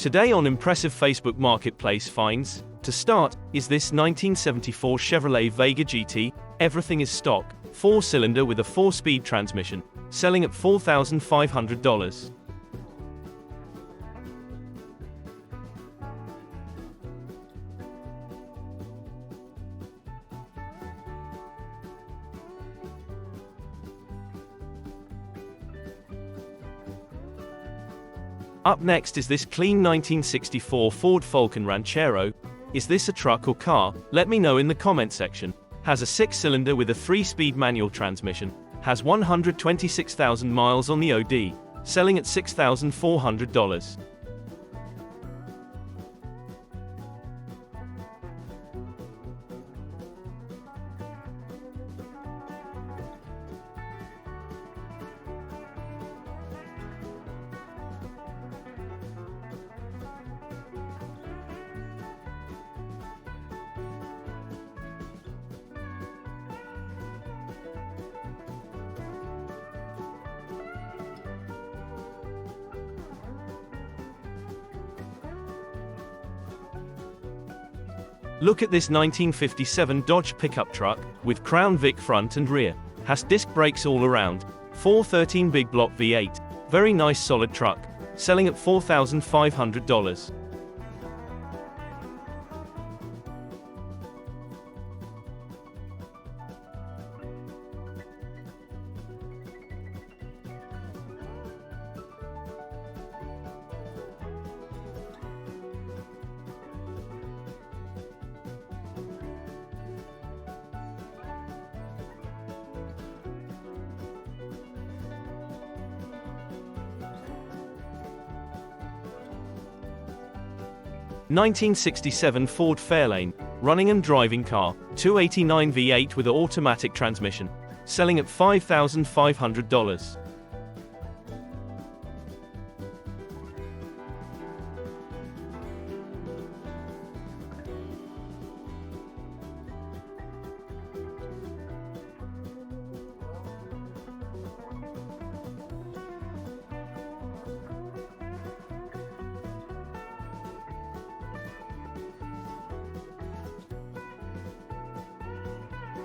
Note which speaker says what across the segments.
Speaker 1: Today on Impressive Facebook Marketplace finds, to start, is this 1974 Chevrolet Vega GT, everything is stock, 4-cylinder with a 4-speed transmission, selling at $4,500. Up next is this clean 1964 Ford Falcon Ranchero. Is this a truck or car? Let me know in the comment section. Has a 6-cylinder with a 3-speed manual transmission. Has 126,000 miles on the OD. Selling at $6,400. Look at this 1957 Dodge pickup truck, with Crown Vic front and rear. Has disc brakes all around. 413 big block V8. Very nice solid truck. Selling at $4,500. 1967 Ford Fairlane, running and driving car, 289 V8 with an automatic transmission, selling at $5,500.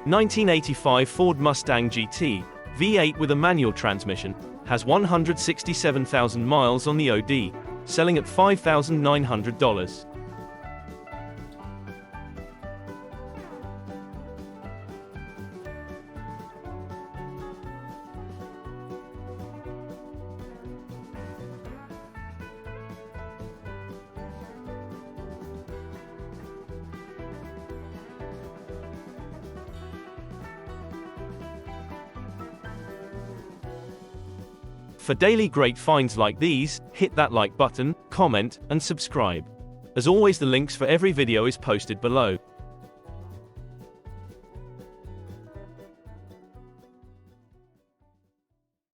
Speaker 1: (1985) Ford Mustang GT, V8 with a manual transmission, has 167,000 miles on the OD, selling at $5,900. For daily great finds like these, hit that like button, comment, and subscribe. As always, the links for every video is posted below.